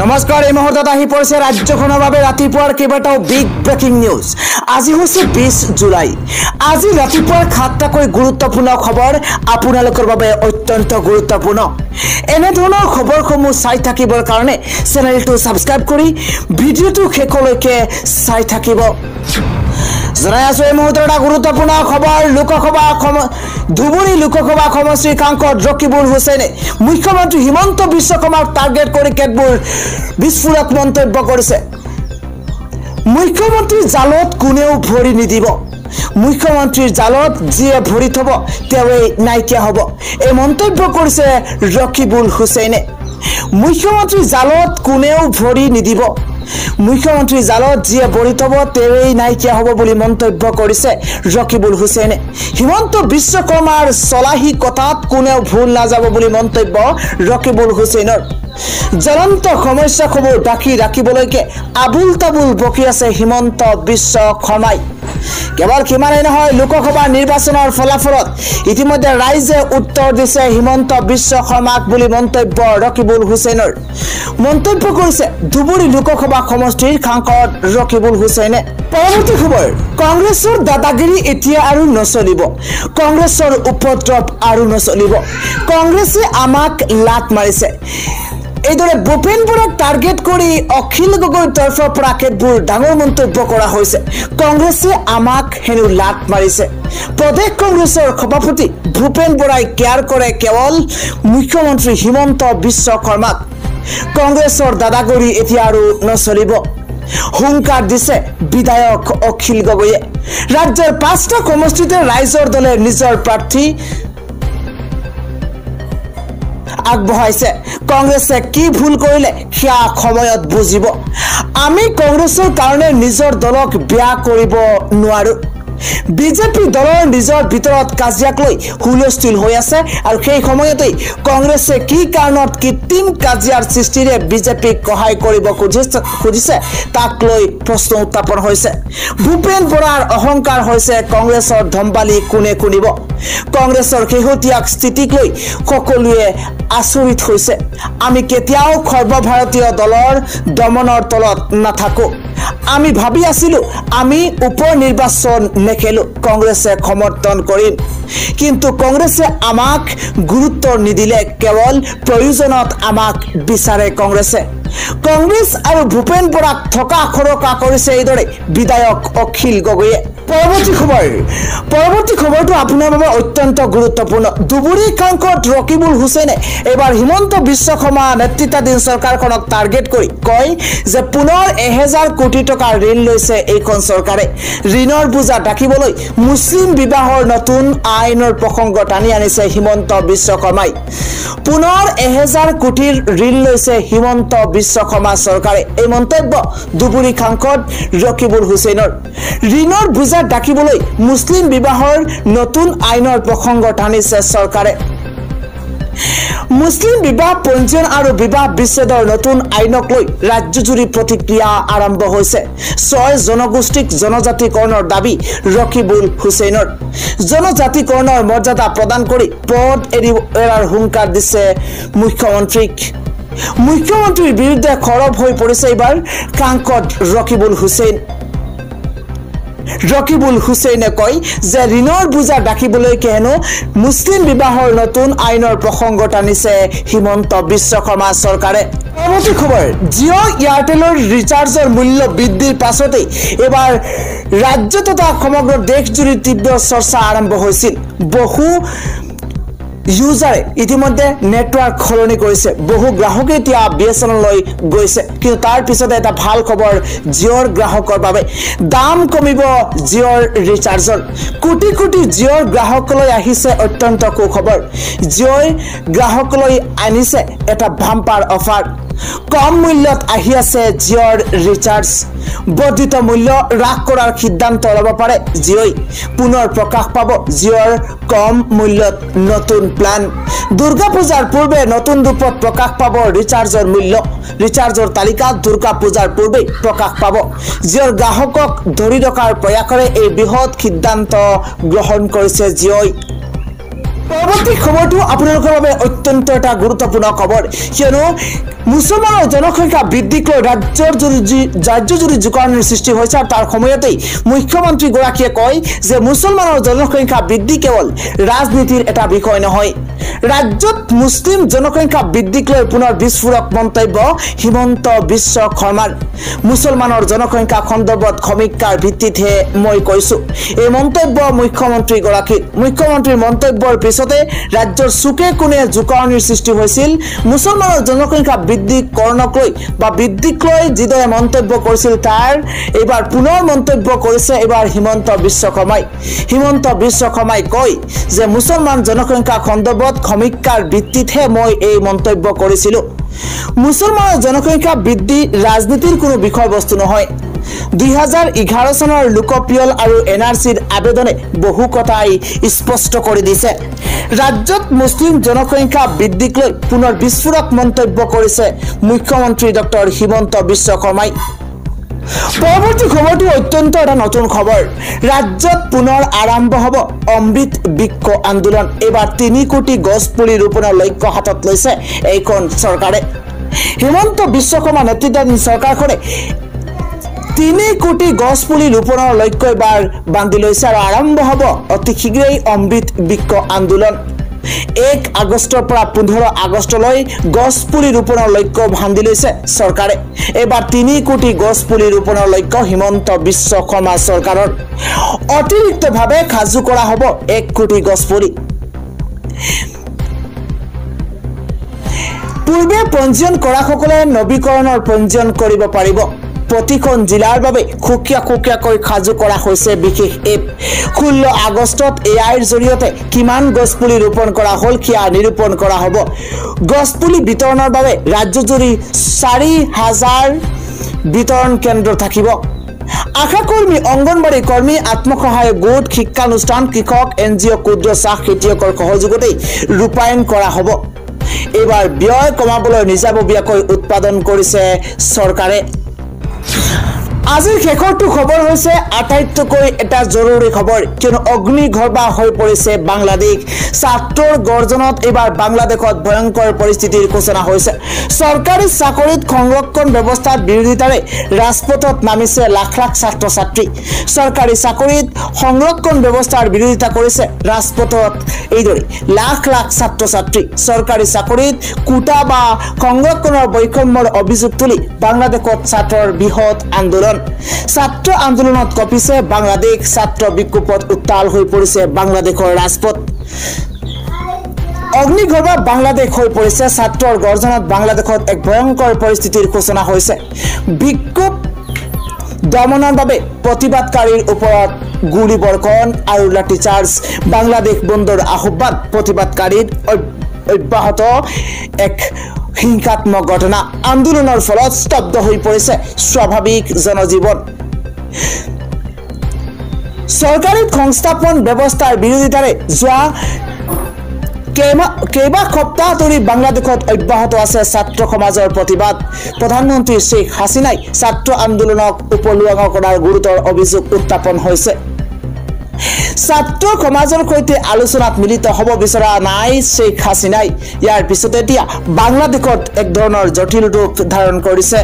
নমস্কাৰ এই মুহূৰ্তত আহি পৰিছে ৰাজ্যখনৰ বাবে ৰাতিপুৱাৰ কেইবাটাও বিগ ব্ৰেকিং নিউজ। আজি হৈছে 20 জুলাই। আজি ৰাতিপুৱাৰ 7টাকৈ গুৰুত্বপূৰ্ণ খবৰ আপোনালোকৰ বাবে অত্যন্ত গুৰুত্বপূৰ্ণ। এনে ধৰণৰ খবৰসমূহ চাই থাকিবৰ কাৰণে চেনেলটো সাবস্ক্ৰাইব কৰি ভিডিঅ'টো শেষলৈকে চাই থাকিব। জনাই আছো এই মুহূৰ্তৰ এটা গুৰুত্বপূৰ্ণ খবৰ। ধুবুৰী লোকসভা সমষ্টিৰ সাংসদ ৰকিবুল হুছেইনে মুখ্যমন্ত্ৰী হিমন্ত বিশ্ব শৰ্মাক টাৰ্গেট কৰি কেতবোৰ বিস্ফোৰক মন্তব্য কৰিছে। মুখ্যমন্ত্ৰীৰ জালত কোনেও ভৰি নিদিব। মুখ্যমন্ত্ৰীৰ জালত যিয়ে ভৰি থব তেওঁই নাইকিয়া হ'ব, এই মন্তব্য কৰিছে ৰকিবুল হুছেইনে। মুখ্যমন্ত্ৰীৰ জালত কোনেও ভৰি নিদিব। মুখ্যমন্ত্ৰী জালত যিয়ে ভৰি থব তেওঁই নাইকিয়া হ'ব বুলি মন্তব্য কৰিছে ৰকিবুল হুছেইনে। হিমন্ত বিশ্ব শৰ্মাৰ চলাহী কথাত কোনেও ভুল নাযাব বুলি মন্তব্য ৰকিবুল হুছেইনৰ। জ্বলন্ত সমস্যাসমূহ ঢাকি ৰাখিবলৈকে আবুল তাবুল বকি আছে হিমন্ত বিশ্ব শৰ্মাই। কেৱল সিমানেই নহয়, লোকসভা নিৰ্বাচনৰ ফলাফলত ইতিমধ্যে ৰাইজে উত্তৰ দিছে হিমন্ত বিশ্ব শৰ্মাক বুলি মন্তব্য ৰকিবুল হুছেইনৰ। মন্তব্য কৰিছে ধুবুৰী লোকসভা সমষ্টিৰ সাংসদ ৰকিবুল হুছেইনে। পৰৱৰ্তী খবৰ, কংগ্ৰেছৰ দাদাগিৰি এতিয়া আৰু নচলিব। কংগ্ৰেছৰ উপদ্ৰৱ আৰু নচলিব। কংগ্ৰেছে আমাক লাট মাৰিছে। এইদৰে ভূপেন বৰাক টাৰ্গেট কৰি অখিল গগৈৰ তৰফৰ পৰা কেতবোৰ ডাঙৰ মন্তব্য কৰা হৈছে। কংগ্ৰেছে আমাক হেনো লাট মাৰিছে। প্ৰদেশ কংগ্ৰেছৰ সভাপতি ভূপেন বৰাই কেয়াৰ কৰে কেৱল মুখ্যমন্ত্ৰী হিমন্ত বিশ্ব শৰ্মাক। কংগ্ৰেছৰ দাদাগিৰি এতিয়া আৰু নচলিব, হুংকাৰ দিছে বিধায়ক অখিল গগৈয়ে। ৰাজ্যৰ 5টা সমষ্টিতে ৰাইজৰ দলে নিজৰ প্ৰাৰ্থী আগবঢ়াইছে। কংগ্ৰেছে কি ভুল কৰিলে সেয়া সময়ত বুজিব। আমি কংগ্ৰেছৰ কাৰণে নিজৰ দলক বেয়া কৰিব নোৱাৰো। বিজেপি দলৰ নিজৰ ভিতৰত কাজিয়াক লৈ হুলস্থুল হৈ আছে আৰু সেই সময়তেই কংগ্ৰেছে কি কাৰণত কৃত্ৰিম কাজিয়াৰ সৃষ্টিৰে বিজেপিক সহায় কৰিব খুজিছে তাক লৈ প্ৰশ্ন উত্থাপন হৈছে। ভূপেন বৰাৰ অহংকাৰ হৈছে কংগ্ৰেছৰ ধম্বালি কোনে শুনিব। কংগ্ৰেছৰ শেহতীয়া স্থিতিক লৈ সকলোৱে আচৰিত হৈছে। আমি কেতিয়াও সৰ্বভাৰতীয় দলৰ দমনৰ তলত নাথাকো। আমি ভাবি আছিলো আমি উপ নিৰ্বাচন নেখেলো, কংগ্ৰেছে সমৰ্থন কৰিম, কিন্তু কংগ্ৰেছে আমাক গুৰুত্ব নিদিলে। কেৱল প্ৰয়োজনত আমাক বিচাৰে কংগ্ৰেছে। কংগ্ৰেছ আৰু ভূপেন বৰাক থকা খৰকা কৰিছে এইদৰে বিধায়ক অখিল গগৈয়ে। পৰৱৰ্তী খবৰটো আপোনাৰ বাবে অত্যন্ত গুৰুত্বপূৰ্ণ। ধুবুৰী সাংসদ ৰকিবুল হুছেইনে এইবাৰ হিমন্ত বিশ্ব শৰ্মা নেতৃত্বাধীন চৰকাৰখনক টাৰ্গেট কৰি কয় যে পুনৰ 1000 কোটি টকা ঋণ লৈছে এইখন চৰকাৰে। ঋণৰ বোজা ঢাকিবলৈ মুছলিম বিবাহৰ নতুন আইনৰ প্ৰসংগ টানি আনিছে হিমন্ত বিশ্ব শৰ্মাই। পুনৰ 1000 কোটিৰ ঋণ লৈছে হিমন্ত বিশ্ব শৰ্মা চৰকাৰে। এই মন্তব্য ধুবুৰী সাংসদ ৰকিবুল হুছেইনৰ। ঋণৰ বোজা ঢাকিবলৈ মুছলিম বিবাহৰ নতুন আইনৰ প্ৰসংগ টানিছে চৰকাৰে। মুছলিম বিবাহ পঞ্জীয়ন আৰু বিবাহ বিচ্ছেদৰ নতুন আইনক লৈ ৰাজ্যজুৰি প্ৰতিক্ৰিয়া আৰম্ভ হৈছে। 6 জনগোষ্ঠীক জনজাতিকৰণৰ দাবী ৰকিবুল হুছেইনৰ। জনজাতিকৰণৰ মৰ্যাদা প্ৰদান কৰি পদ এৰাৰ হুংকাৰ দিছে মুখ্যমন্ত্ৰীক। মুখ্যমন্ত্ৰীৰ বিৰুদ্ধে খৰব হৈ পৰিছে এইবাৰ সাংসদ ৰকিবুল হুছেইন। ৰকিবুল হুছেইনে কয় যে ঋণৰ বোজা ঢাকিবলৈকে হেনো মুছলিম বিবাহৰ নতুন আইনৰ প্ৰসংগ টানিছে হিমন্ত বিশ্ব শৰ্মা চৰকাৰে। পৰৱৰ্তী খবৰ, জিঅ' এয়াৰটেলৰ ৰিচাৰ্জৰ মূল্য বৃদ্ধিৰ পাছতেই এইবাৰ ৰাজ্য তথা সমগ্ৰ দেশজুৰি তীব্ৰ চৰ্চা আৰম্ভ হৈছিল। বহু ইউজাৰে ইতিমধ্যে নেটৱৰ্ক সলনি কৰিছে। বহু গ্ৰাহকে এতিয়া BSNL লৈ গৈছে, কিন্তু তাৰ পিছতে এটা ভাল খবৰ জিঅ'ৰ গ্ৰাহকৰ বাবে। দাম কমিব জিঅ'ৰ ৰিচাৰ্জৰ। কোটি কোটি জিঅ'ৰ গ্ৰাহকলৈ আহিছে অত্যন্ত সুখবৰ। জিঅ'ই গ্ৰাহকলৈ আনিছে এটা ভাম্পাৰ অফাৰ। কম মূল্যত আহি আছে জিঅ'ৰ ৰিচাৰ্জ। বৰ্ধিত মূল্য হ্ৰাস কৰাৰ সিদ্ধান্ত ল'ব পাৰে জিঅ'ই। পুনৰ প্ৰকাশ পাব জিঅ'ৰ কম মূল্যত নতুন প্লান। দুৰ্গা পূজাৰ পূৰ্বে নতুন ৰূপত প্ৰকাশ পাব ৰিচাৰ্জৰ মূল্য। ৰিচাৰ্জৰ তালিকা দুৰ্গা পূজাৰ পূৰ্বে প্ৰকাশ পাব। জিঅ'ৰ গ্ৰাহকক ধৰি ৰখাৰ প্ৰয়াসৰে এই বৃহৎ সিদ্ধান্ত গ্ৰহণ কৰিছে জিঅ'ই। পৰৱৰ্তী খবৰটো আপোনালোকৰ বাবে অত্যন্ত এটা গুৰুত্বপূৰ্ণ খবৰ কিয়নো মুছলমানৰ জনসংখ্যা বৃদ্ধিক লৈ ৰাজ্যজুৰি জোকাৰণিৰ সৃষ্টি হৈছে আৰু তাৰ সময়তেই মুখ্যমন্ত্ৰীগৰাকীয়ে কয় যে মুছলমানৰ জনসংখ্যা বৃদ্ধি কেৱল ৰাজনীতিৰ এটা বিষয় নহয় ৰাজ্যত মুছলিম জনসংখ্যা বৃদ্ধিক লৈ পুনৰ বিস্ফোৰক মন্তব্য হিমন্ত বিশ্ব শৰ্মাৰ মুছলমানৰ জনসংখ্যা সন্দৰ্ভত সমীক্ষাৰ ভিত্তিতহে মই কৈছো এই মন্তব্য মুখ্যমন্ত্ৰীৰ মন্তব্যৰ পিছতে ৰাজ্যৰ চুকে কোণে জোকাৰণিৰ সৃষ্টি হৈছিল মুছলমানৰ জনসংখ্যা বৃদ্ধিক লৈ যিদৰে মন্তব্য কৰিছিল তাৰ এইবাৰ পুনৰ মন্তব্য কৰিছে এইবাৰ হিমন্ত বিশ্ব শৰ্মাই কয় যে মুছলমান জনসংখ্যা সন্দৰ্ভত সমীক্ষাৰ ভিত্তিতহে মই এই মন্তব্য কৰিছিলো মুছলমানৰ জনসংখ্যা বৃদ্ধি ৰাজনীতিৰ কোনো বিষয়বস্তু নহয় 2011 চনৰ লোকপিয়ল আৰু এনআৰচিৰ আবেদনে বহু কথাই স্পষ্ট কৰি দিছে ৰাজ্যত মুছলিম জনসংখ্যা বৃদ্ধিক লৈ পুনৰ বিস্ফোৰক মন্তব্য কৰিছে মুখ্যমন্ত্ৰী ডক্টৰ হিমন্ত বিশ্ব শৰ্মাই পৰৱৰ্তী খবৰটো অত্যন্ত এটা নতুন খবৰ ৰাজ্যত পুনৰ আৰম্ভ হ'ব অমৃত বৃক্ষ আন্দোলন এবাৰ 3 কোটি গছ পুলি ৰোপণৰ লক্ষ্য হাতত লৈছে এইখন চৰকাৰে হিমন্ত বিশ্ব শৰ্মা নেতৃত্বাধীন চৰকাৰখনে 3 কোটি গছ পুলি ৰোপণৰ লক্ষ্য এবাৰ বান্ধি লৈছে আৰু আৰম্ভ হ'ব অতি শীঘ্ৰেই অমৃত বৃক্ষ আন্দোলন 1 আগষ্টৰ পৰা 15 আগষ্টলৈ গছ পুলি ৰোপণৰ লক্ষ্য বান্ধি লৈছে চৰকাৰে এবাৰ 3 কোটি গছ পুলি ৰোপণৰ লক্ষ্য হিমন্ত বিশ্ব শৰ্মা চৰকাৰৰ অতিৰিক্তভাৱে সাজু কৰা হ'ব 1 কোটি গছ পুলি পূৰ্বে পঞ্জীয়ন কৰাসকলে নৱীকৰণৰ পঞ্জীয়ন কৰিব পাৰিব প্ৰতিখন জিলাৰ বাবে খুকিয়াকৈ সাজু কৰা হৈছে বিশেষ এপ 16 আগষ্টত এআইৰ জৰিয়তে কিমান গছপুলি ৰোপণ কৰা হ'ল কিয়া নিৰূপণ কৰা হ'ব গছপুলি বিতৰণৰ বাবে ৰাজ্যজুৰি 4000 বিতৰণ কেন্দ্ৰ থাকিব আশাকৰ্মী অংগনবাড়ী কৰ্মী আত্মসহায়ক গোট শিক্ষানুষ্ঠান কৃষক এনজিঅ ক্ষুদ্ৰ চাহ খেতিয়কৰ সহযোগতে ৰূপায়ণ কৰা হ'ব এবাৰ ব্যয় কমাবলৈ নিজাববীয়াকৈ উৎপাদন কৰিছে চৰকাৰে আজিৰ শেষৰটো খবৰ হৈছে আটাইতকৈ এটা জৰুৰী খবৰ কিয়নো অগ্নিগৰ্ভা হৈ পৰিছে বাংলাদেশ ছাত্ৰৰ গৰ্জনত এবাৰ বাংলাদেশত ভয়ংকৰ পৰিস্থিতিৰ সূচনা হৈছে চৰকাৰী চাকৰিত সংৰক্ষণ ব্যৱস্থাৰ বিৰোধিতাৰে ৰাজপথত নামিছে লাখ লাখ ছাত্ৰ ছাত্ৰী চৰকাৰী চাকৰিত সংৰক্ষণ ব্যৱস্থাৰ বিৰোধিতা কৰিছে ৰাজপথত এইদৰে লাখ লাখ ছাত্ৰ ছাত্ৰী চৰকাৰী চাকৰিত কোটা বা সংৰক্ষণৰ বৈষম্যৰ অভিযোগ তুলি বাংলাদেশত ছাত্ৰৰ বৃহৎ আন্দোলন ছাত্ৰ আন্দোলনত কঁপিছে বাংলাদেশ ছাত্ৰ বিক্ষোভত উত্তাল হৈ পৰিছে বাংলাদেশৰ ৰাজপথ অগ্নিগৰ্ভা বাংলাদেশ হৈ পৰিছে ছাত্ৰৰ গৰ্জনত বাংলাদেশত এক ভয়ংকৰ পৰিস্থিতিৰ সূচনা হৈছে বিক্ষোভ দমনৰ বাবে প্ৰতিবাদকাৰীৰ ওপৰত গুলি বৰ্ষণ আৰু লাঠিচাৰ্জ বাংলাদেশ বন্ধৰ আহ্বান প্ৰতিবাদকাৰীৰ অব্যাহত এক হিংসাত্মক ঘটনা আন্দোলনৰ ফলত স্তব্ধ হৈ পৰিছে স্বাভাৱিক জনজীৱন চৰকাৰী সংস্থাপন ব্যৱস্থাৰ বিৰোধিতাৰে যোৱা কেইবা সপ্তাহ ধৰি বাংলাদেশত অব্যাহত আছে ছাত্ৰ সমাজৰ প্ৰতিবাদ প্ৰধানমন্ত্ৰী শেখ হাছিনাই ছাত্ৰ আন্দোলনক উপলুঙা কৰাৰ গুৰুতৰ অভিযোগ উত্থাপন হৈছে ছাত্ৰ সমাজৰ সৈতে আলোচনাত মিলিত হ'ব বিচৰা নাই শেখ হাছিনাই ইয়াৰ পিছতে এতিয়া বাংলাদেশত এক ধৰণৰ জটিল ৰূপ ধাৰণ কৰিছে